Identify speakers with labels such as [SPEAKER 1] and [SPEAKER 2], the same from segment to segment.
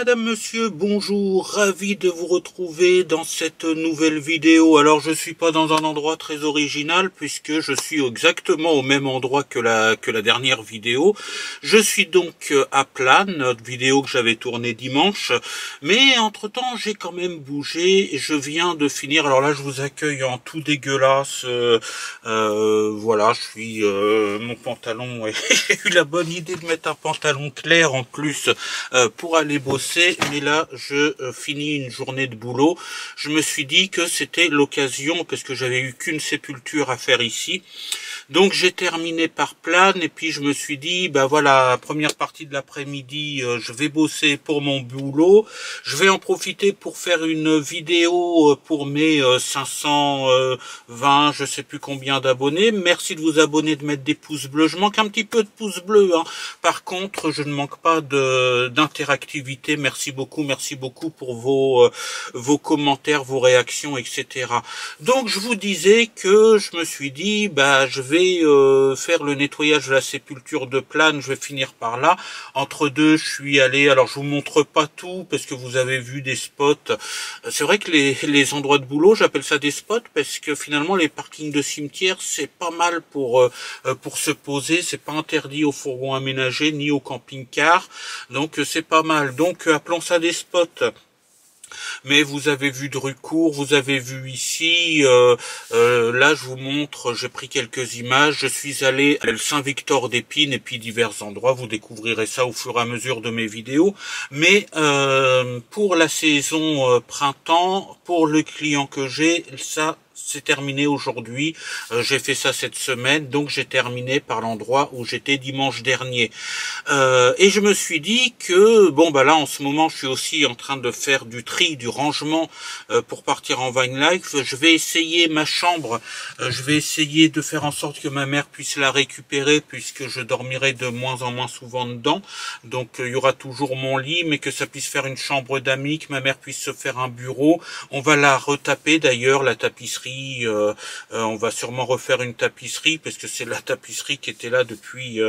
[SPEAKER 1] Madame, monsieur, bonjour, ravi de vous retrouver dans cette nouvelle vidéo. Alors, je suis pas dans un endroit très original puisque je suis exactement au même endroit que la dernière vidéo. Je suis donc à Plane, notre vidéo que j'avais tournée dimanche. Mais entre-temps, j'ai quand même bougé et je viens de finir. Alors là, je vous accueille en tout dégueulasse. Voilà, je suis mon pantalon. J'ai eu la bonne idée de mettre un pantalon clair en plus pour aller bosser. Mais là, je finis une journée de boulot. Je me suis dit que c'était l'occasion, parce que j'avais eu qu'une sépulture à faire ici. Donc j'ai terminé par Plane et puis je me suis dit, bah voilà, première partie de l'après-midi, je vais bosser pour mon boulot. Je vais en profiter pour faire une vidéo pour mes 520, je sais plus combien d'abonnés. Merci de vous abonner, de mettre des pouces bleus. Je manque un petit peu de pouces bleus, hein. Par contre, je ne manque pas d'interactivité. Merci beaucoup pour vos commentaires, vos réactions, etc. Donc je vous disais que je me suis dit, bah je vais faire le nettoyage de la sépulture de Plane, je vais finir par là. Entre deux, je suis allé, alors je vous montre pas tout parce que vous avez vu des spots. C'est vrai que les endroits de boulot, j'appelle ça des spots parce que finalement les parkings de cimetière, c'est pas mal pour se poser, c'est pas interdit aux fourgons aménagés ni aux camping-cars. Donc c'est pas mal. Donc appelons ça des spots. Mais vous avez vu Drucourt, vous avez vu ici, là je vous montre, j'ai pris quelques images, je suis allé à Saint-Victor d'Épine et puis divers endroits, vous découvrirez ça au fur et à mesure de mes vidéos. Mais pour la saison printemps, pour le client que j'ai, ça c'est terminé aujourd'hui, j'ai fait ça cette semaine, donc j'ai terminé par l'endroit où j'étais dimanche dernier. Et je me suis dit que, bon bah là en ce moment je suis aussi en train de faire du tri, du rangement pour partir en van life. Je vais essayer ma chambre, je vais essayer de faire en sorte que ma mère puisse la récupérer puisque je dormirai de moins en moins souvent dedans. Donc il y aura toujours mon lit, mais que ça puisse faire une chambre d'amis, que ma mère puisse se faire un bureau. On va la retaper d'ailleurs, la tapisserie. On va sûrement refaire une tapisserie parce que c'est la tapisserie qui était là depuis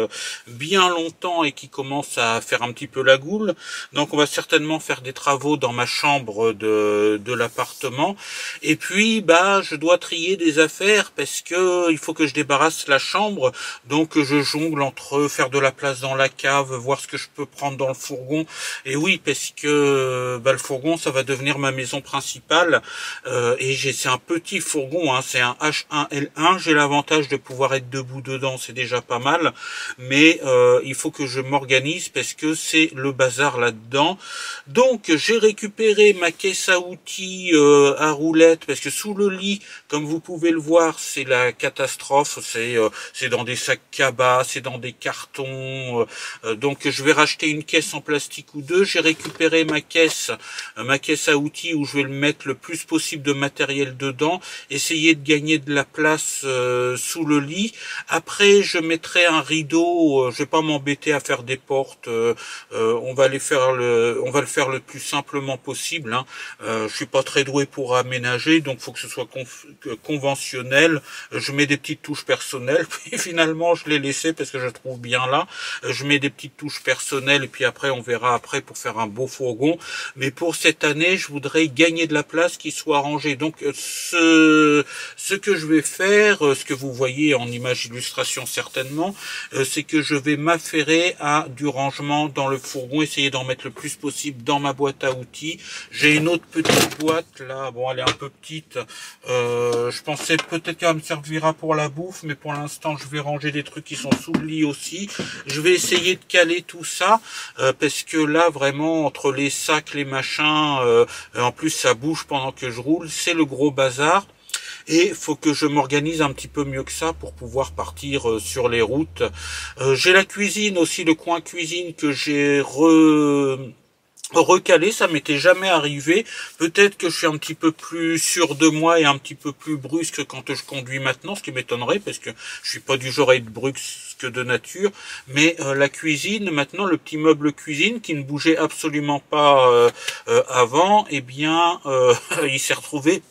[SPEAKER 1] bien longtemps et qui commence à faire un petit peu la goule. Donc on va certainement faire des travaux dans ma chambre de l'appartement. Et puis bah je dois trier des affaires parce que il faut que je débarrasse la chambre. Donc je jongle entre faire de la place dans la cave, voir ce que je peux prendre dans le fourgon. Et oui, parce que bah, le fourgon ça va devenir ma maison principale. Et c'est un petit fourgon, hein, c'est un H1L1. J'ai l'avantage de pouvoir être debout dedans, c'est déjà pas mal. Mais il faut que je m'organise parce que c'est le bazar là-dedans. Donc j'ai récupéré ma caisse à outils à roulettes parce que sous le lit, comme vous pouvez le voir, c'est la catastrophe. C'est dans des sacs cabas, c'est dans des cartons. Donc je vais racheter une caisse en plastique ou deux. J'ai récupéré ma caisse à outils où je vais le mettre le plus possible de matériel dedans. Essayer de gagner de la place sous le lit. Après je mettrai un rideau. Je vais pas m'embêter à faire des portes. On va le faire le plus simplement possible. Hein. Je suis pas très doué pour aménager, donc faut que ce soit conventionnel. Je mets des petites touches personnelles. Puis finalement, je l'ai laissé parce que je trouve bien là. Je mets des petites touches personnelles et puis après, on verra après pour faire un beau fourgon. Mais pour cette année, je voudrais gagner de la place qui soit rangée. Donc ce que je vais faire, ce que vous voyez en image illustration certainement, c'est que je vais m'affairer à du rangement dans le fourgon, essayer d'en mettre le plus possible dans ma boîte à outils. J'ai une autre petite boîte là, bon elle est un peu petite, je pensais peut-être qu'elle me servira pour la bouffe, mais pour l'instant je vais ranger des trucs qui sont sous le lit aussi. Je vais essayer de caler tout ça, parce que là vraiment entre les sacs, les machins, en plus ça bouge pendant que je roule, c'est le gros bazar. Et il faut que je m'organise un petit peu mieux que ça pour pouvoir partir sur les routes. J'ai la cuisine aussi, le coin cuisine que j'ai recalé, ça m'était jamais arrivé. Peut-être que je suis un petit peu plus sûr de moi et un petit peu plus brusque quand je conduis maintenant, ce qui m'étonnerait parce que je suis pas du genre à être brusque de nature. Mais la cuisine, maintenant le petit meuble cuisine qui ne bougeait absolument pas avant, eh bien il s'est retrouvé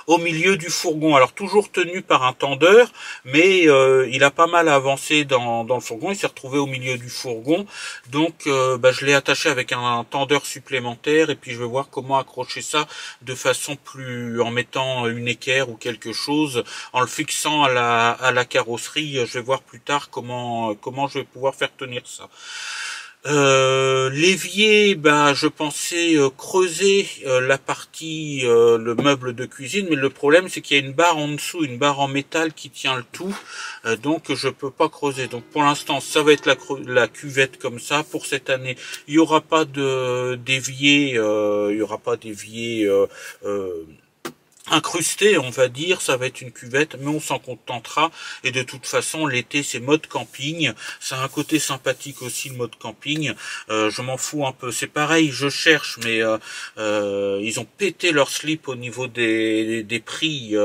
[SPEAKER 1] au milieu du fourgon. Alors toujours tenu par un tendeur, mais il a pas mal avancé dans le fourgon, il s'est retrouvé au milieu du fourgon, donc je l'ai attaché avec un tendeur supplémentaire, et puis je vais voir comment accrocher ça de façon plus, en mettant une équerre ou quelque chose, en le fixant à la carrosserie. Je vais voir plus tard comment je vais pouvoir faire tenir ça. L'évier, je pensais creuser la partie, le meuble de cuisine, mais le problème c'est qu'il y a une barre en dessous, une barre en métal qui tient le tout, donc je peux pas creuser. Donc pour l'instant ça va être la cuvette comme ça. Pour cette année, il y aura pas d'évier, il y aura pas d'évier incrusté, on va dire, ça va être une cuvette, mais on s'en contentera. Et de toute façon, l'été, c'est mode camping. Ça a un côté sympathique aussi, le mode camping. Je m'en fous un peu. C'est pareil, je cherche, mais ils ont pété leur slip au niveau des prix,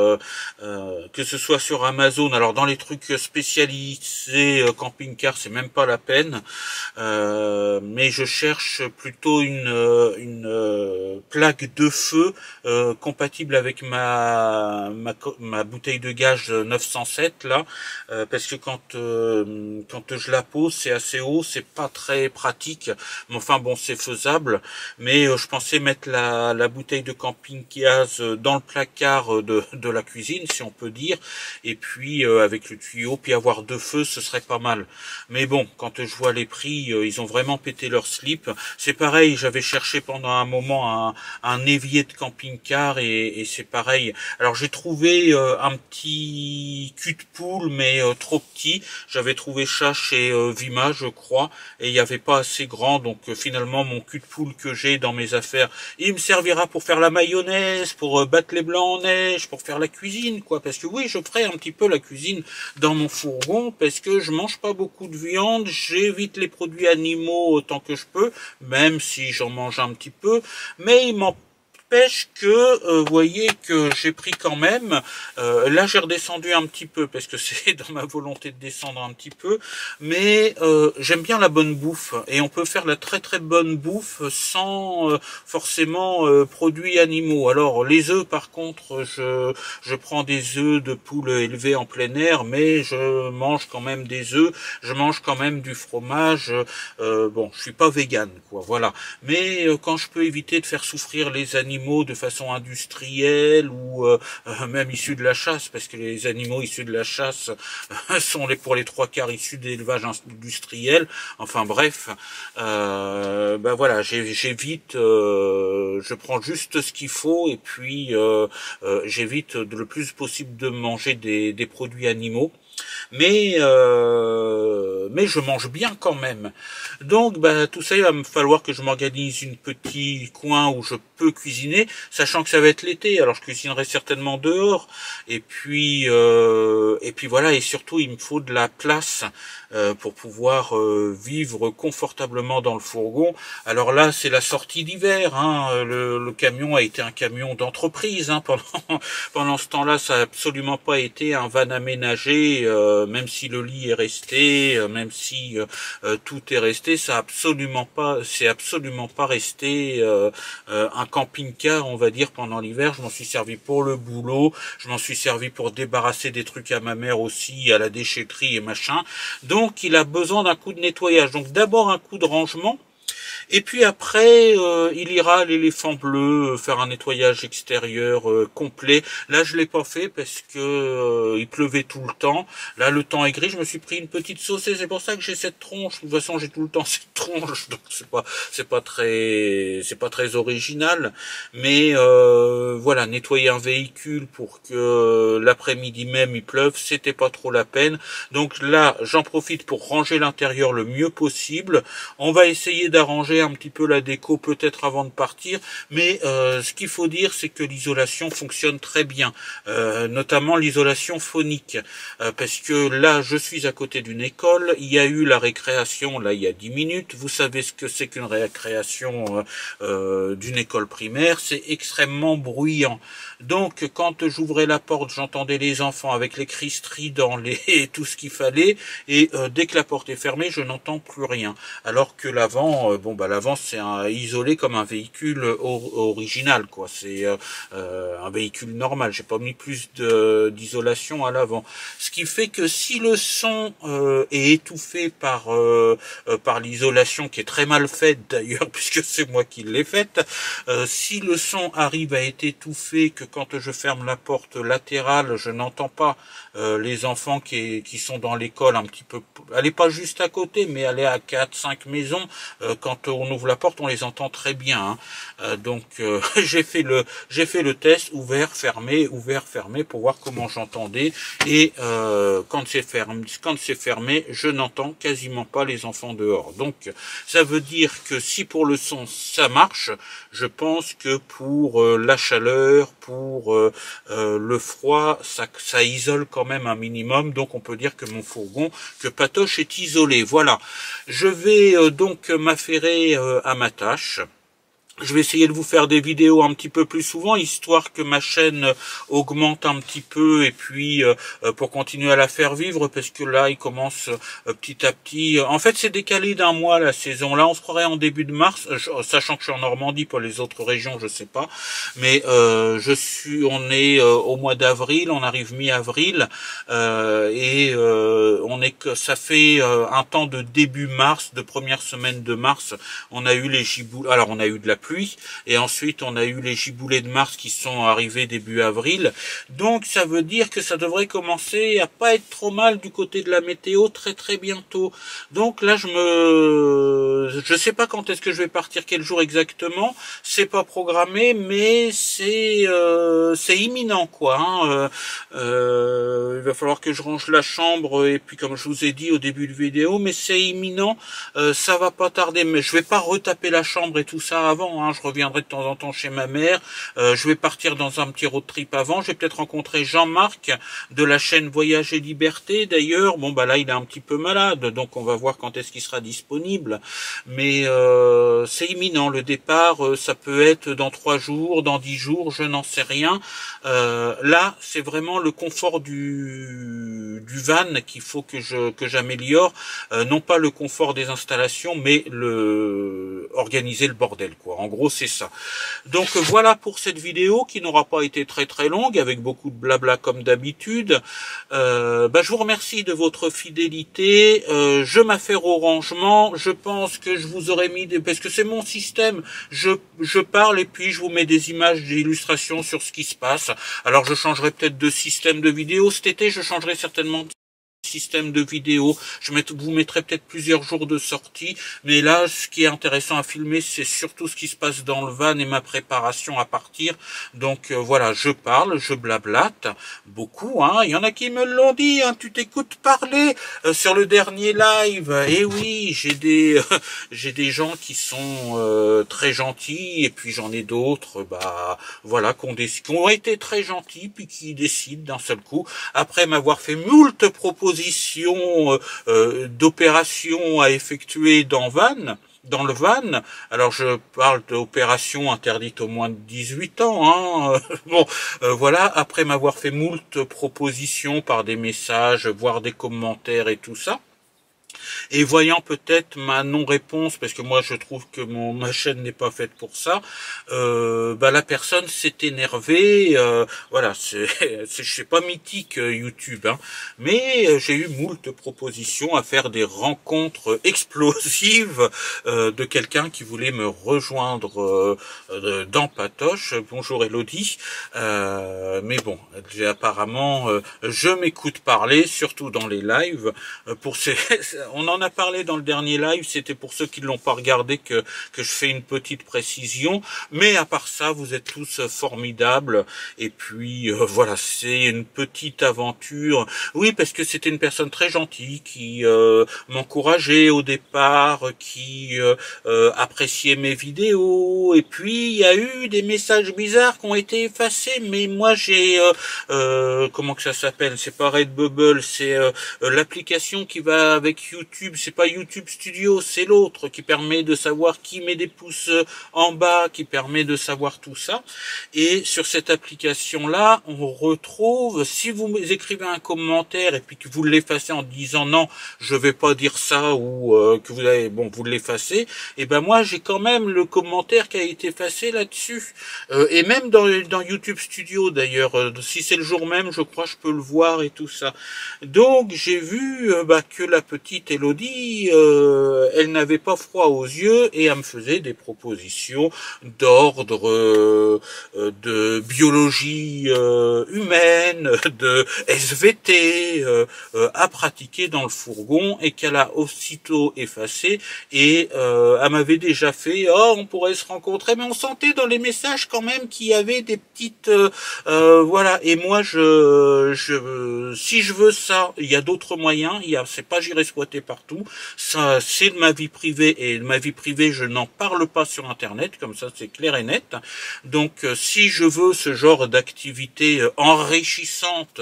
[SPEAKER 1] que ce soit sur Amazon. Alors dans les trucs spécialisés camping-car, c'est même pas la peine. Mais je cherche plutôt une plaque de feu compatible avec ma bouteille de gaz 907 là, parce que quand je la pose, c'est assez haut, c'est pas très pratique, mais enfin bon, c'est faisable. Mais je pensais mettre la bouteille de camping gaz dans le placard de la cuisine, si on peut dire, et puis avec le tuyau, puis avoir deux feux, ce serait pas mal. Mais bon, quand je vois les prix, ils ont vraiment pété leur slip. C'est pareil, j'avais cherché pendant un moment un évier de camping-car, et c'est pareil. Alors j'ai trouvé un petit cul de poule, mais trop petit. J'avais trouvé ça chez Vima, je crois, et il n'y avait pas assez grand. Donc finalement, mon cul de poule que j'ai dans mes affaires, il me servira pour faire la mayonnaise, pour battre les blancs en neige, pour faire la cuisine, quoi. Parce que oui, je ferai un petit peu la cuisine dans mon fourgon, parce que je mange pas beaucoup de viande, j'évite les produits animaux autant que je peux, même si j'en mange un petit peu, mais il m'en n'empêche que, vous voyez que j'ai pris quand même, là j'ai redescendu un petit peu, parce que c'est dans ma volonté de descendre un petit peu, mais j'aime bien la bonne bouffe, et on peut faire la très très bonne bouffe sans forcément produits animaux. Alors les œufs par contre, je prends des œufs de poule élevés en plein air, mais je mange quand même des œufs, je mange quand même du fromage, bon, je suis pas vegan, quoi, voilà. Mais quand je peux éviter de faire souffrir les animaux de façon industrielle ou même issus de la chasse, parce que les animaux issus de la chasse sont pour les trois quarts issus d'élevage industriel. Enfin bref, voilà, j'évite, je prends juste ce qu'il faut, et puis j'évite le plus possible de manger des produits animaux. Mais je mange bien quand même. Donc tout ça, il va me falloir que je m'organise une petit coin où je peux cuisiner, sachant que ça va être l'été, alors je cuisinerai certainement dehors. Et puis voilà, et surtout il me faut de la place pour pouvoir vivre confortablement dans le fourgon. Alors là, c'est la sortie d'hiver, hein. Le camion a été un camion d'entreprise, hein, pendant ce temps-là. Ça n'a absolument pas été un van aménagé, même si le lit est resté, même si tout est resté, c'est absolument pas resté un camping-car, on va dire, pendant l'hiver. Je m'en suis servi pour le boulot, je m'en suis servi pour débarrasser des trucs à ma mère aussi, à la déchetterie et machin. Donc il a besoin d'un coup de nettoyage. Donc d'abord un coup de rangement, et puis après, il ira à l'éléphant bleu faire un nettoyage extérieur complet. Là, je l'ai pas fait parce que il pleuvait tout le temps. Là, le temps est gris. Je me suis pris une petite sauce, et c'est pour ça que j'ai cette tronche. De toute façon, j'ai tout le temps cette tronche, donc c'est pas très original. Mais voilà, nettoyer un véhicule pour que l'après-midi même il pleuve, c'était pas trop la peine. Donc là, j'en profite pour ranger l'intérieur le mieux possible. On va essayer d'arranger un petit peu la déco peut-être avant de partir, mais ce qu'il faut dire, c'est que l'isolation fonctionne très bien, notamment l'isolation phonique, parce que là je suis à côté d'une école, il y a eu la récréation là il y a 10 minutes, vous savez ce que c'est qu'une récréation d'une école primaire, c'est extrêmement bruyant. Donc quand j'ouvrais la porte, j'entendais les enfants avec les cris stridents, tout ce qu'il fallait, et dès que la porte est fermée, je n'entends plus rien. Alors que l'avant, bah l'avant c'est isolé comme un véhicule original, quoi. C'est un véhicule normal. J'ai pas mis plus d'isolation à l'avant. Ce qui fait que si le son est étouffé par l'isolation, qui est très mal faite d'ailleurs, puisque c'est moi qui l'ai faite, si le son arrive à être étouffé, que quand je ferme la porte latérale, je n'entends pas les enfants qui sont dans l'école un petit peu, elle est pas juste à côté, mais elle est à 4-5 maisons, quand on ouvre la porte, on les entend très bien, hein. Donc j'ai fait le test, ouvert, fermé, pour voir comment j'entendais, et quand c'est fermé, je n'entends quasiment pas les enfants dehors. Donc ça veut dire que si pour le son ça marche, je pense que pour la chaleur, pour le froid, ça isole quand même un minimum. Donc on peut dire que mon fourgon, que Patoche est isolé. Voilà, je vais donc m'affairer à ma tâche. Je vais essayer de vous faire des vidéos un petit peu plus souvent, histoire que ma chaîne augmente un petit peu, et puis pour continuer à la faire vivre, parce que là, il commence petit à petit. En fait, c'est décalé d'un mois la saison. Là, on se croirait en début de mars, sachant que je suis en Normandie, pour les autres régions, je sais pas. Mais on est au mois d'avril, on arrive mi-avril, et ça fait un temps de début mars, de première semaine de mars. On a eu les giboulées. Alors, on a eu de la pluie. Et ensuite on a eu les giboulées de mars qui sont arrivés début avril, donc ça veut dire que ça devrait commencer à pas être trop mal du côté de la météo très très bientôt. Donc là je sais pas quand est-ce que je vais partir, quel jour exactement, c'est pas programmé, mais c'est imminent, quoi, hein. Il va falloir que je range la chambre, et puis comme je vous ai dit au début de vidéo, mais c'est imminent, ça va pas tarder. Mais je vais pas retaper la chambre et tout ça avant, hein. Je reviendrai de temps en temps chez ma mère, je vais partir dans un petit road trip avant, je vais peut-être rencontrer Jean-Marc de la chaîne Voyage et Liberté, d'ailleurs. Bon bah là il est un petit peu malade, donc on va voir quand est-ce qu'il sera disponible, mais c'est imminent le départ. Ça peut être dans 3 jours, dans 10 jours, je n'en sais rien. Là c'est vraiment le confort du van qu'il faut que j'améliore, non pas le confort des installations, mais organiser le bordel, quoi. En gros, c'est ça. Donc voilà pour cette vidéo qui n'aura pas été très très longue, avec beaucoup de blabla comme d'habitude. Je vous remercie de votre fidélité. Je m'affaire au rangement. Je pense que je vous aurais mis parce que c'est mon système. Je parle et puis je vous mets des images, des illustrations sur ce qui se passe. Alors je changerai peut-être de système de vidéo cet été. Je changerai certainement système de vidéo, vous mettrai peut-être plusieurs jours de sortie, mais là ce qui est intéressant à filmer, c'est surtout ce qui se passe dans le van et ma préparation à partir. Donc voilà, je parle, je blablate beaucoup, hein. Il y en a qui me l'ont dit, hein, tu t'écoutes parler sur le dernier live. Et oui, j'ai des gens qui sont très gentils, et puis j'en ai d'autres, voilà, qui ont été très gentils, puis qui décident d'un seul coup, après m'avoir fait moult propositions d'opérations à effectuer dans le van. Alors je parle d'opérations interdites aux moins de 18 ans, hein. Bon, voilà, après m'avoir fait moult propositions par des messages, voire des commentaires et tout ça, et voyant peut-être ma non-réponse, parce que moi je trouve que ma chaîne n'est pas faite pour ça, la personne s'est énervée. Voilà, c'est pas mythique YouTube, hein, mais j'ai eu moult propositions à faire des rencontres explosives de quelqu'un qui voulait me rejoindre dans Patoche. Bonjour Elodie. Mais bon, apparemment je m'écoute parler, surtout dans les lives. On en a parlé dans le dernier live, c'était pour ceux qui ne l'ont pas regardé que je fais une petite précision, mais à part ça, vous êtes tous formidables, et puis voilà, c'est une petite aventure. Oui, parce que c'était une personne très gentille qui m'encourageait au départ, qui appréciait mes vidéos, et puis il y a eu des messages bizarres qui ont été effacés, mais moi j'ai comment que ça s'appelle, c'est pas Redbubble, c'est l'application qui va avec YouTube, YouTube, c'est pas YouTube Studio, c'est l'autre qui permet de savoir qui met des pouces en bas, qui permet de savoir tout ça. Et sur cette application-là, on retrouve, si vous écrivez un commentaire et puis que vous l'effacez en disant non, je vais pas dire ça, ou que vous avez, bon, vous l'effacez, et ben moi j'ai quand même le commentaire qui a été effacé là-dessus. Et même dans YouTube Studio d'ailleurs, si c'est le jour même, je crois je peux le voir et tout ça. Donc j'ai vu que la petite Elodie, elle n'avait pas froid aux yeux et elle me faisait des propositions d'ordre de biologie humaine, de SVT à pratiquer dans le fourgon, et qu'elle a aussitôt effacé. Et elle m'avait déjà fait oh on pourrait se rencontrer, mais on sentait dans les messages quand même qu'il y avait des petites voilà. Et moi si je veux ça, il y a d'autres moyens. C'est pas j'irai squatter partout, ça c'est de ma vie privée, et de ma vie privée je n'en parle pas sur internet, comme ça c'est clair et net. Donc si je veux ce genre d'activité enrichissante,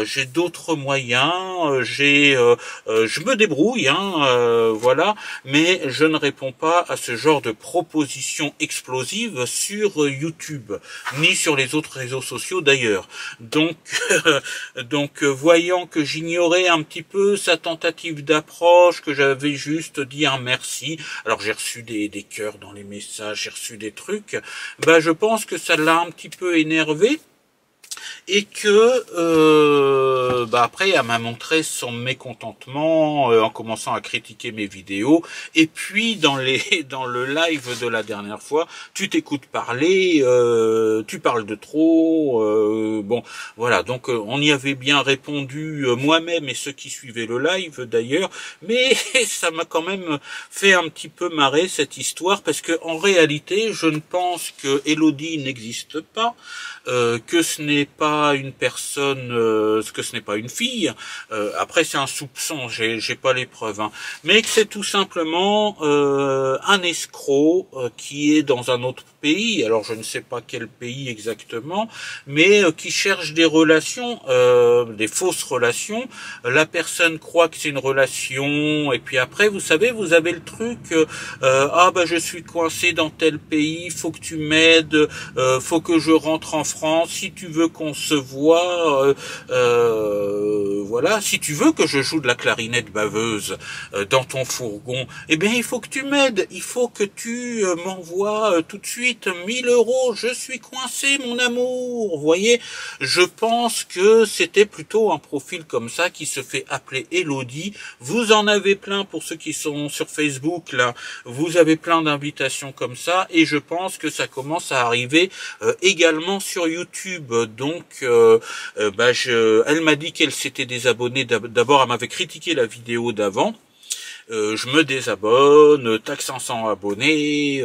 [SPEAKER 1] j'ai d'autres moyens, je me débrouille, voilà, mais je ne réponds pas à ce genre de propositions explosives sur YouTube, ni sur les autres réseaux sociaux d'ailleurs. Donc, voyant que j'ignorais un petit peu sa tentative d'approche, que j'avais juste dit un merci, alors j'ai reçu des cœurs dans les messages, j'ai reçu des trucs, je pense que ça l'a un petit peu énervé. Et que après elle m'a montré son mécontentement en commençant à critiquer mes vidéos. Et puis dans le live de la dernière fois, tu t'écoutes parler, tu parles de trop, bon voilà, donc on y avait bien répondu moi-même et ceux qui suivaient le live d'ailleurs, mais ça m'a quand même fait un petit peu marrer cette histoire, parce que en réalité je ne pense que Elodie n'existe pas, que ce n'est pas une personne, que ce n'est pas une fille. Après c'est un soupçon, j'ai pas les preuves, mais que c'est tout simplement un escroc qui est dans un autre pays. Alors je ne sais pas quel pays exactement, mais qui cherche des relations, des fausses relations. La personne croit que c'est une relation, et puis après vous savez, vous avez le truc je suis coincé dans tel pays, faut que tu m'aides, faut que je rentre en France, si tu veux qu'on se voit, voilà, si tu veux que je joue de la clarinette baveuse dans ton fourgon, eh bien il faut que tu m'aides, il faut que tu m'envoies tout de suite 1000 €, je suis coincé mon amour. Vous voyez, je pense que c'était plutôt un profil comme ça qui se fait appeler Elodie. Vous en avez plein, pour ceux qui sont sur Facebook là, vous avez plein d'invitations comme ça, et je pense que ça commence à arriver également sur YouTube. Donc elle m'a dit qu'elle s'était désabonnée. D'abord elle m'avait critiqué la vidéo d'avant. Je me désabonne, tac 500 abonnés,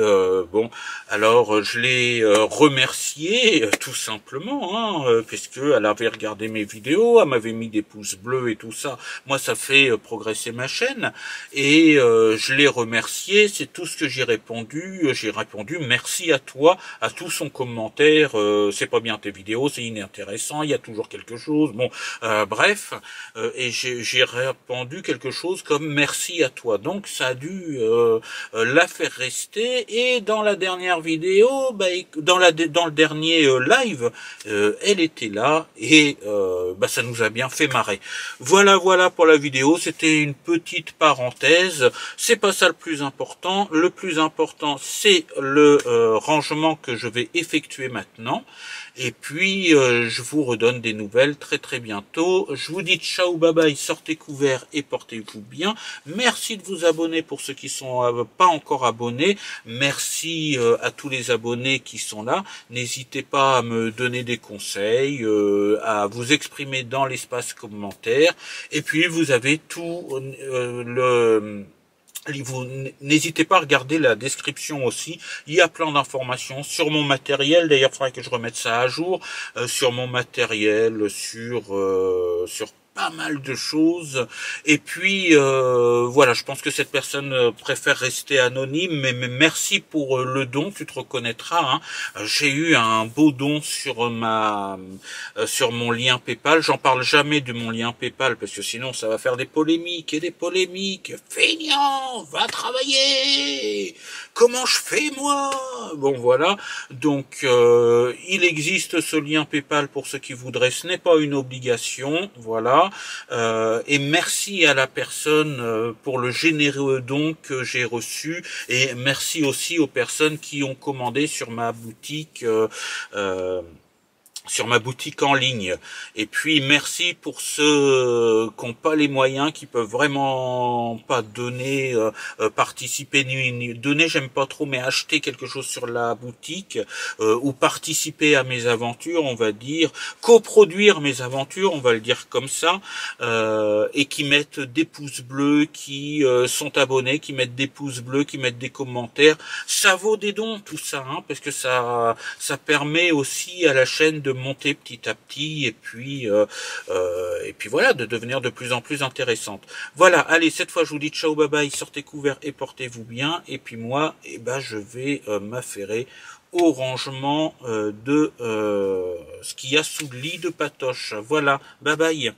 [SPEAKER 1] bon, alors je l'ai remercié tout simplement, puisque elle avait regardé mes vidéos, elle m'avait mis des pouces bleus et tout ça, moi ça fait progresser ma chaîne, et je l'ai remercié, c'est tout ce que j'ai répondu merci à toi, à tout son commentaire, c'est pas bien tes vidéos, c'est inintéressant, il y a toujours quelque chose, bon, bref, et j'ai répondu quelque chose comme merci à toi. Donc ça a dû la faire rester, et dans la dernière vidéo, dans le dernier live, elle était là, et ça nous a bien fait marrer. Voilà pour la vidéo, c'était une petite parenthèse, c'est pas ça le plus important. Le plus important c'est le rangement que je vais effectuer maintenant. Et puis je vous redonne des nouvelles très bientôt. Je vous dis ciao, bye bye, sortez couverts et portez-vous bien. Merci de vous abonner pour ceux qui sont pas encore abonnés. Merci à tous les abonnés qui sont là. N'hésitez pas à me donner des conseils, à vous exprimer dans l'espace commentaire. Et puis vous avez tout n'hésitez pas à regarder la description aussi, il y a plein d'informations sur mon matériel, d'ailleurs il faudrait que je remette ça à jour, sur mon matériel, sur pas mal de choses. Et puis voilà, je pense que cette personne préfère rester anonyme, mais merci pour le don, tu te reconnaîtras. Hein. J'ai eu un beau don sur sur mon lien PayPal. J'en parle jamais de mon lien PayPal parce que sinon ça va faire des polémiques et des polémiques. Feignant, va travailler. Comment je fais moi? Bon voilà. Donc il existe ce lien PayPal pour ceux qui voudraient. Ce n'est pas une obligation. Voilà. Et merci à la personne pour le généreux don que j'ai reçu, et merci aussi aux personnes qui ont commandé sur ma boutique en ligne. Et puis merci pour ceux qui n'ont pas les moyens, qui peuvent vraiment pas donner, participer, ni donner, j'aime pas trop, mais acheter quelque chose sur la boutique, ou participer à mes aventures, on va dire, coproduire mes aventures, on va le dire comme ça, et qui mettent des pouces bleus, qui sont abonnés, qui mettent des pouces bleus, qui mettent des commentaires. Ça vaut des dons, tout ça, hein, parce que ça permet aussi à la chaîne de monter petit à petit, et puis voilà, de devenir de plus en plus intéressante. Voilà, allez, cette fois je vous dis ciao, bye bye, sortez couverts et portez-vous bien, et puis moi, eh ben, je vais m'affairer au rangement de ce qu'il y a sous le lit de Patoche. Voilà, bye bye.